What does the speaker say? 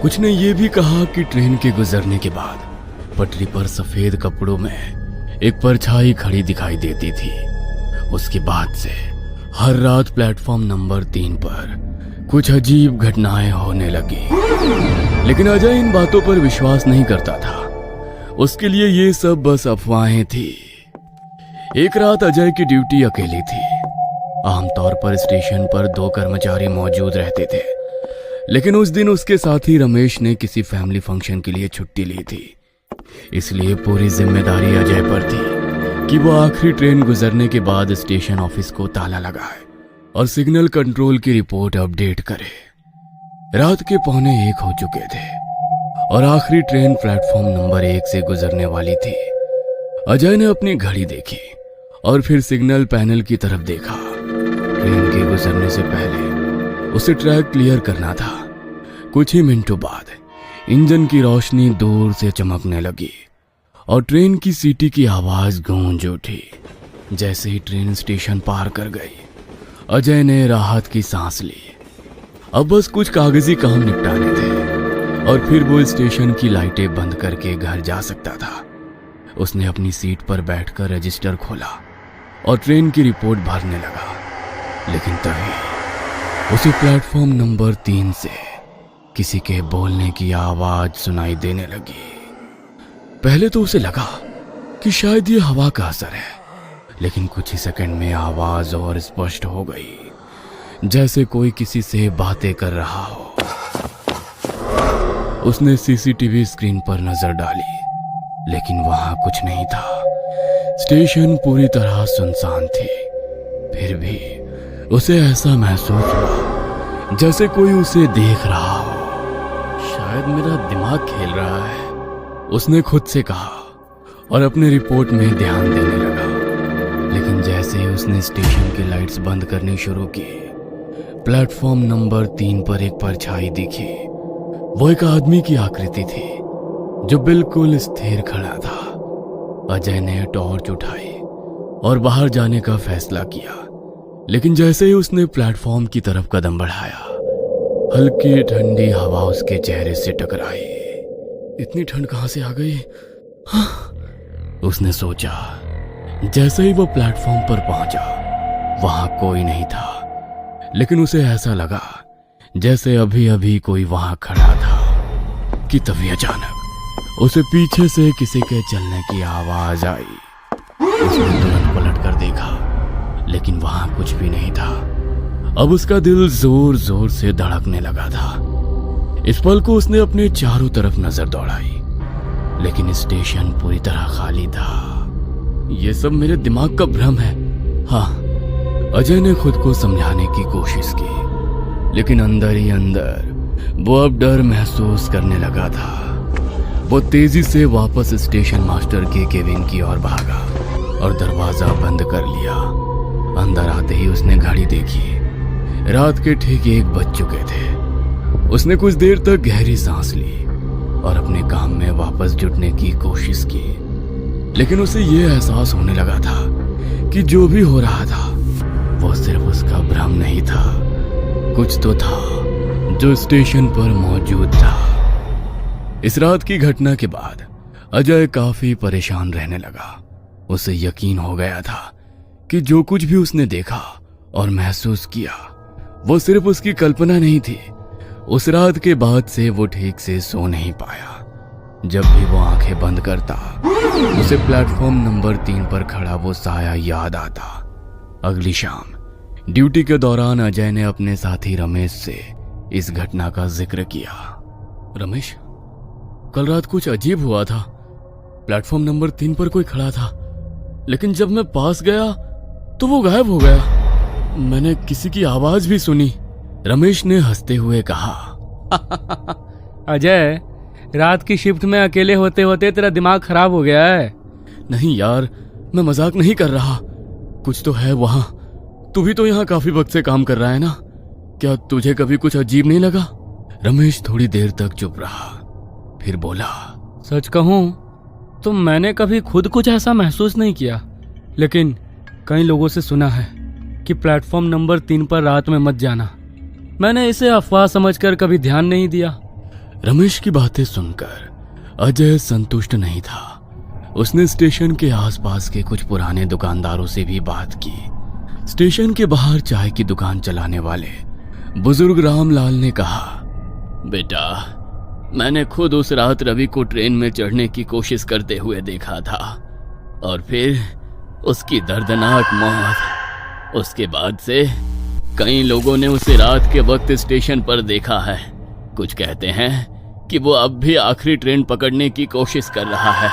कुछ ने यह भी कहा कि ट्रेन के गुजरने के बाद पटरी पर सफेद कपड़ों में एक परछाई खड़ी दिखाई देती थी। उसके बाद से हर रात प्लेटफॉर्म नंबर 3 पर कुछ अजीब घटनाएं होने लगी, लेकिन अजय इन बातों पर विश्वास नहीं करता था। उसके लिए ये सब बस अफवाहें थी। एक रात अजय की ड्यूटी अकेली थी। आमतौर पर स्टेशन पर 2 कर्मचारी मौजूद रहते थे, लेकिन उस दिन उसके साथी रमेश ने किसी फैमिली फंक्शन के लिए छुट्टी ली थी। इसलिए पूरी जिम्मेदारी अजय पर थी कि वो आखिरी ट्रेन गुजरने के बाद स्टेशन ऑफिस को ताला लगाए और सिग्नल कंट्रोल की रिपोर्ट अपडेट करे। रात के 1:45 हो चुके थे और आखिरी ट्रेन प्लेटफॉर्म नंबर 1 से गुजरने वाली थी। अजय ने अपनी घड़ी देखी और फिर सिग्नल पैनल की तरफ देखा। ट्रेन के गुजरने से पहले उसे ट्रैक क्लियर करना था। कुछ ही मिनटों बाद इंजन की रोशनी दूर से चमकने लगी और ट्रेन की सीटी की आवाज गूंज उठी। जैसे ही ट्रेन स्टेशन पार कर गई, अजय ने राहत की सांस ली। अब बस कुछ कागजी काम निपटाने थे और फिर वो स्टेशन की लाइटें बंद करके घर जा सकता था। उसने अपनी सीट पर बैठकर रजिस्टर खोला और ट्रेन की रिपोर्ट भरने लगा, लेकिन तभी उसे प्लेटफॉर्म नंबर 3 से किसी के बोलने की आवाज सुनाई देने लगी। पहले तो उसे लगा कि शायद ये हवा का असर है, लेकिन कुछ ही सेकंड में आवाज और स्पष्ट हो गई, जैसे कोई किसी से बातें कर रहा हो। उसने सीसीटीवी स्क्रीन पर नजर डाली, लेकिन वहां कुछ नहीं था। स्टेशन पूरी तरह सुनसान थी। फिर भी उसे ऐसा महसूस हुआ जैसे कोई उसे देख रहा हो। शायद मेरा दिमाग खेल रहा है, उसने खुद से कहा और अपने रिपोर्ट में ध्यान देने लगा। लेकिन जैसे ही उसने स्टेशन की लाइट्स बंद करनी शुरू की, प्लेटफॉर्म नंबर 3 पर एक परछाई दिखी। वो एक आदमी की आकृति थी जो बिल्कुल स्थिर खड़ा था। अजय ने टॉर्च उठाई और बाहर जाने का फैसला किया, लेकिन जैसे ही उसने प्लेटफॉर्म की तरफ कदम बढ़ाया, हल्की ठंडी हवा उसके चेहरे से टकराई। इतनी ठंड कहां से आ गई? उसने सोचा। जैसे ही वो प्लेटफॉर्म पर पहुंचा, वहां कोई नहीं था, लेकिन उसे ऐसा लगा जैसे अभी अभी कोई वहां खड़ा था कि तभी अचानक उसे पीछे से किसी के चलने की आवाज आई। उसने तुरंत पलट कर देखा, लेकिन वहां कुछ भी नहीं था। अब उसका दिल जोर जोर से धड़कने लगा था। इस पल को उसने अपने चारों तरफ नजर दौड़ाई, लेकिन स्टेशन पूरी तरह खाली था। यह सब मेरे दिमाग का भ्रम है। हाँ, अजय ने खुद को समझाने की कोशिश की, लेकिन अंदर ही अंदर वो अब डर महसूस करने लगा था। वो तेजी से वापस स्टेशन मास्टर के केबिन की ओर भागा और दरवाजा बंद कर लिया। अंदर आते ही उसने घड़ी देखी। रात के ठीक 1 बज चुके थे। उसने कुछ देर तक गहरी सांस ली और अपने काम में वापस जुटने की कोशिश की, लेकिन उसे यह एहसास होने लगा था कि जो भी हो रहा था वो सिर्फ उसका भ्रम नहीं था। कुछ तो था जो स्टेशन पर मौजूद था। इस रात की घटना के बाद अजय काफी परेशान रहने लगा। उसे यकीन हो गया था कि जो कुछ भी उसने देखा और महसूस किया वो सिर्फ उसकी कल्पना नहीं थी। उस रात के बाद से वो ठीक से सो नहीं पाया। जब भी वो आंखें बंद करता, उसे प्लेटफॉर्म नंबर 3 पर खड़ा वो साया याद आता। अगली शाम ड्यूटी के दौरान अजय ने अपने साथी रमेश से इस घटना का जिक्र किया। रमेश, कल रात कुछ अजीब हुआ था। प्लेटफॉर्म नंबर 3 पर कोई खड़ा था, लेकिन जब मैं पास गया तो वो गायब हो गया। मैंने किसी की आवाज भी सुनी। रमेश ने हंसते हुए कहा। अजय, रात की शिफ्ट में अकेले होते होते तेरा दिमाग खराब हो गया है। नहीं यार, मैं मजाक नहीं कर रहा। कुछ तो है वहां। तू भी तो यहाँ काफी वक्त से काम कर रहा है ना? क्या तुझे कभी कुछ अजीब नहीं लगा? रमेश थोड़ी देर तक चुप रहा, फिर बोला, सच कहूं तो मैंने कभी खुद कुछ ऐसा महसूस नहीं किया, लेकिन कई लोगों से सुना है कि प्लेटफॉर्म नंबर 3 पर रात में मत जाना। मैंने इसे अफवाह समझकर कभी ध्यान नहीं दिया। रमेश की बातें सुनकर अजय संतुष्ट नहीं था। उसने स्टेशन के आसपास के कुछ पुराने दुकानदारों से भी बात की। स्टेशन के बाहर चाय की दुकान चलाने वाले बुजुर्ग रामलाल ने कहा, बेटा, मैंने खुद उस रात रवि को ट्रेन में चढ़ने की कोशिश करते हुए देखा था और फिर उसकी दर्दनाक मौत। उसके बाद से कई लोगों ने उसे रात के वक्त स्टेशन पर देखा है। कुछ कहते हैं कि वो अब भी आखिरी ट्रेन पकड़ने की कोशिश कर रहा है।